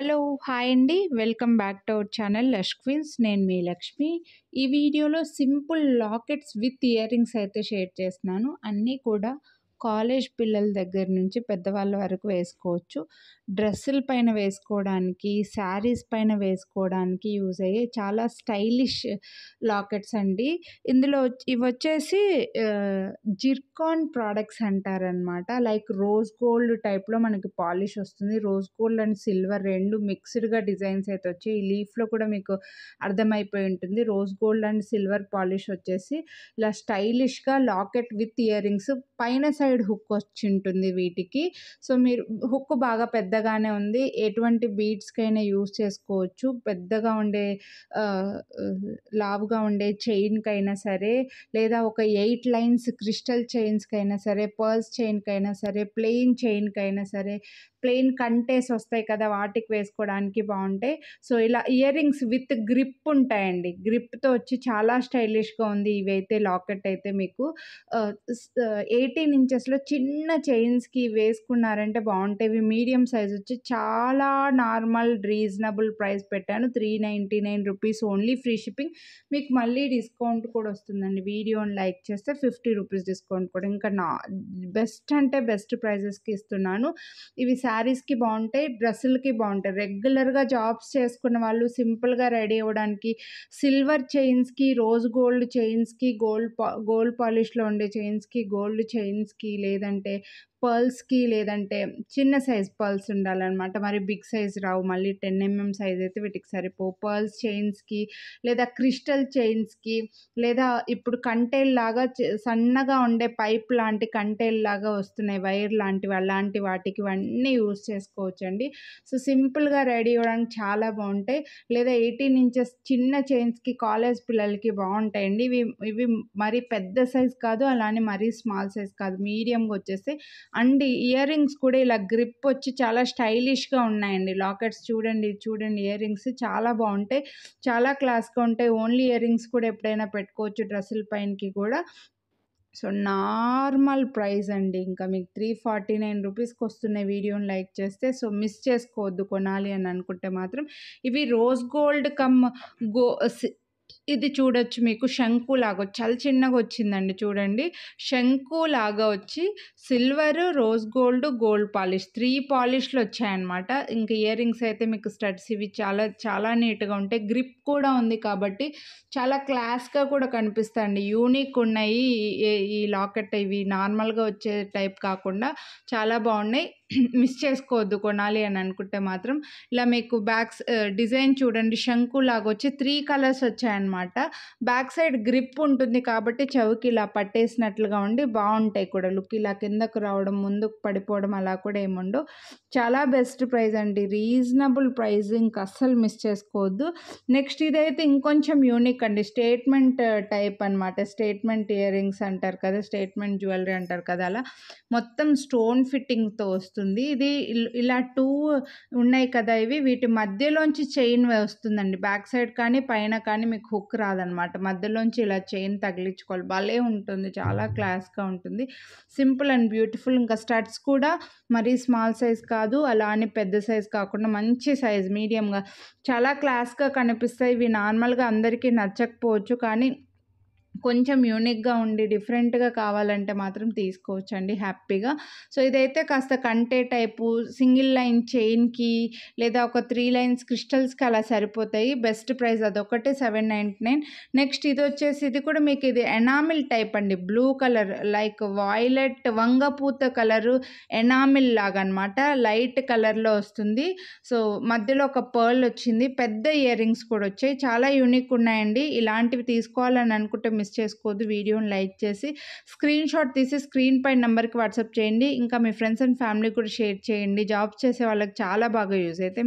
Hello! Hi అండి. Welcome back to our channel Lush Queens. నేను మీ లక్ష్మి. ఈ వీడియోలో simple lockets with earrings అయితే షేర్ చేస్తున్నాను. అన్నీ కూడా కాలేజ్ పిల్లల దగ్గర నుంచి పెద్దవాళ్ళ వరకు వేసుకోవచ్చు. డ్రెస్సుల పైన వేసుకోవడానికి, శారీస్ పైన వేసుకోవడానికి యూజ్ అయ్యే చాలా స్టైలిష్ లాకెట్స్ అండి. ఇందులో ఇవొచ్చేసి జిర్కాన్ ప్రొడక్ట్స్ అంటారనమాట. లైక్ రోజ్ గోల్డ్ టైప్‌లో మనకి పాలిష్ వస్తుంది. రోజ్ గోల్డ్ అండ్ సిల్వర్ 2 మిక్స్డ్‌గా డిజైన్స్ అయితే వచ్చాయి. ఈ లీఫ్‌లో కూడా మీకు అర్థమైపోయి ఉంటుంది. Rose gold and silver polish వచ్చేసి ఇలా స్టైలిష్‌గా లాకెట్ విత్ ఇయర్ రింగ్స్ పైన సైడ్ హుక్ వచ్చింటుంది వీటికి. సో, మీరు హుక్ బాగా పెద్దగానే ఉంది. ఎటువంటి బీడ్స్‌కైనా యూజ్ చేసుకోవచ్చు. పెద్దగా ఉండే ఆహ్, లావుగా ఉండే చైన్‌కైనా సరే, లేదా ఒక 8 లైన్స్ క్రిస్టల్ చైన్స్‌కైనా సరే, పర్ల్స్ చైన్‌కైనా సరే, ప్లెయిన్ చైన్‌కైనా సరే, ప్లెయిన్ కంటేస్ వస్తాయి కదా! వాటికి వేసుకోవడానికి బావుంటాయి. సో, ఇలా ఇయర్ రింగ్స్ విత్ గ్రిప్ ఉంటాయండి. గ్రిప్‌తో వచ్చి చాలా స్టైలిష్‌గా ఉంది. ఇవైతే లాకెట్ అయితే మీకు 18 ఇంచెస్‌లో చిన్న చైన్స్‌కి వేసుకున్నారంటే బావుంటాయి. ఇవి మీడియం సైజ్ వచ్చి చాలా నార్మల్ రీజనబుల్ ప్రైస్ పెట్టాను. ₹399 ఓన్లీ. Free shipping. మీకు మళ్ళీ డిస్కౌంట్ కూడా వస్తుందండి. వీడియోని లైక్ చేస్తే ₹50 డిస్కౌంట్ కూడా. ఇంకా బెస్ట్ అంటే బెస్ట్ ప్రైజెస్‌కి ఇస్తున్నాను. ఇవి శారీస్‌కి బావుంటాయి. డ్రెస్సులకి బావుంటాయి. రెగ్యులర్‌గా జాబ్స్ చేసుకున్న వాళ్ళు సింపుల్‌గా రెడీ అవ్వడానికి సిల్వర్ చైన్స్‌కి, రోజ్ గోల్డ్ చైన్స్‌కి, గోల్డ్ పాలిష్‌లో ఉండే చైన్స్‌కి, గోల్డ్ చైన్స్‌కి లేదంటే పర్ల్స్‌కి లేదంటే చిన్న సైజ్ పర్ల్స్ ఉండాలనమాట. మరి బిగ్ సైజ్ రావు. మళ్ళీ 10 ఎంఎం సైజ్ అయితే వీటికి సరిపోవు. పర్ల్స్ చైన్స్‌కి లేదా క్రిస్టల్ చైన్స్‌కి లేదా ఇప్పుడు కంటేల్‌లాగా సన్నగా ఉండే పైప్ లాంటి కంటేల్‌లాగా వస్తున్నాయి. వైర్ లాంటివి అలాంటి వాటికి ఇవన్నీ యూజ్ చేసుకోవచ్చండి. సో, సింపుల్‌గా రెడీ అవ్వడానికి చాలా బావుంటాయి. లేదా 18 ఇంచెస్ చిన్న చైన్స్‌కి కాలేజ్ పిల్లలకి బావుంటాయండి. ఇవి ఇవి మరీ పెద్ద సైజ్ కాదు. అలానే మరీ స్మాల్ సైజ్ కాదు. మీడియంగా వచ్చేస్తాయి. అండ్ ఇయర్ రింగ్స్ కూడా ఇలా గ్రిప్ వచ్చి చాలా స్టైలిష్‌గా ఉన్నాయండి. లాకెట్స్ చూడండి, చూడండి ఇయర్ రింగ్స్ చాలా బావుంటాయి. చాలా క్లాస్‌గా ఉంటాయి. ఓన్లీ ఇయర్ రింగ్స్ కూడా ఎప్పుడైనా పెట్టుకోవచ్చు డ్రెస్సుల పైనకి కూడా. సో, నార్మల్ ప్రైస్ అండి. ఇంకా మీకు ₹349కి వస్తున్నాయి వీడియోని లైక్ చేస్తే. సో, మిస్ చేసుకోవద్దు కొనాలి అని అనుకుంటే మాత్రం. ఇవి రోజ్ గోల్డ్ కమ్ గో సి ఇది చూడొచ్చు మీకు శంకులాగా చాలా చిన్నగొచ్చిందండి చూడండి. శంకులాగా వచ్చి silver, rose gold, gold polish 3 పాలిష్‌లు వచ్చాయన్నమాట. ఇంక ఇయర్ రింగ్స్ అయితే మీకు స్టడ్స్ ఇవి చాలా చాలా నీట్‌గా ఉంటాయి. గ్రిప్ కూడా ఉంది కాబట్టి చాలా క్లాస్‌గా కూడా కనిపిస్తాయండి. యూనిక్ ఉన్నాయి. ఈ లాకెట్ ఇవి నార్మల్‌గా వచ్చే టైప్ కాకుండా చాలా బాగున్నాయి. మిస్ చేసుకోవద్దు కొనాలి అని అనుకుంటే మాత్రం. ఇలా మీకు డిజైన్ చూడండి శంకులాగా వచ్చి 3 కలర్స్ వచ్చాయన్నమాట. బ్యాక్ సైడ్ గ్రిప్ ఉంటుంది కాబట్టి చెవికి ఇలా పట్టేసినట్లుగా ఉండి బావుంటాయి కూడా. లుక్ ఇలా కిందకు రావడం, ముందుకు పడిపోవడం అలా కూడా ఏముండవు. చాలా బెస్ట్ ప్రైస్ అండి. Reasonable price. ఇంక అస్సలు మిస్ చేసుకోవద్దు. నెక్స్ట్ ఇదైతే ఇంకొంచెం యూనిక్ అండి. స్టేట్మెంట్ టైప్ అనమాట. స్టేట్మెంట్ ఇయర్ రింగ్స్ అంటారు కదా! స్టేట్మెంట్ జ్యువెలరీ అంటారు కదా! అలా మొత్తం స్టోన్ ఫిట్టింగ్‌తో వస్తుంది. ఇది ఇలా 2 ఉన్నాయి కదా! వీటి మధ్యలోంచి చైన్ వస్తుందండి. బ్యాక్ సైడ్ కానీ, పైన కానీ మీకు హుక్ రాదనమాట. మధ్యలోంచి ఇలా చైన్ తగిలించుకోవాలి. భలే ఉంటుంది. చాలా క్లాస్‌గా ఉంటుంది. Simple and beautiful. ఇంకా స్టడ్స్ కూడా మరీ స్మాల్ సైజ్ కాదు. అలా అని పెద్ద సైజ్ కాకుండా మంచి సైజ్ మీడియంగా చాలా క్లాస్‌గా కనిపిస్తాయి. ఇవి నార్మల్‌గా అందరికీ నచ్చకపోవచ్చు. కానీ కొంచెం యూనిక్‌గా ఉండి డిఫరెంట్‌గా కావాలంటే మాత్రం తీసుకోవచ్చండి హ్యాపీగా. సో, ఇదైతే కాస్త కంటే టైపు సింగిల్ లైన్ చైన్‌కి లేదా ఒక 3 లైన్స్ క్రిస్టల్స్‌కి అలా సరిపోతాయి. బెస్ట్ ప్రైస్ అదొక్కటే 799. నెక్స్ట్ ఇదొచ్చేసి ఇది కూడా మీకు ఇది ఎనామిల్ టైప్ అండి. బ్లూ కలర్ లైక్ వాయిలెట్ వంగపూత కలరు ఎనామిల్ లాగా అనమాట. లైట్ కలర్‌లో వస్తుంది. సో, మధ్యలో ఒక పర్ల్ వచ్చింది. పెద్ద ఇయర్ రింగ్స్ కూడా వచ్చాయి. చాలా యూనిక్ ఉన్నాయండి. ఇలాంటివి తీసుకోవాలని అనుకుంటే మిస్ చేసుకోవద్దు. వీడియోని లైక్ చేసి స్క్రీన్‌షాట్ తీసి స్క్రీన్ పైన నంబర్‌కి వాట్సాప్ చేయండి. ఇంకా మీ ఫ్రెండ్స్ అండ్ ఫ్యామిలీకి కూడా షేర్ చేయండి. జాబ్స్ చేసే వాళ్ళకి చాలా బాగా యూజ్ అయితే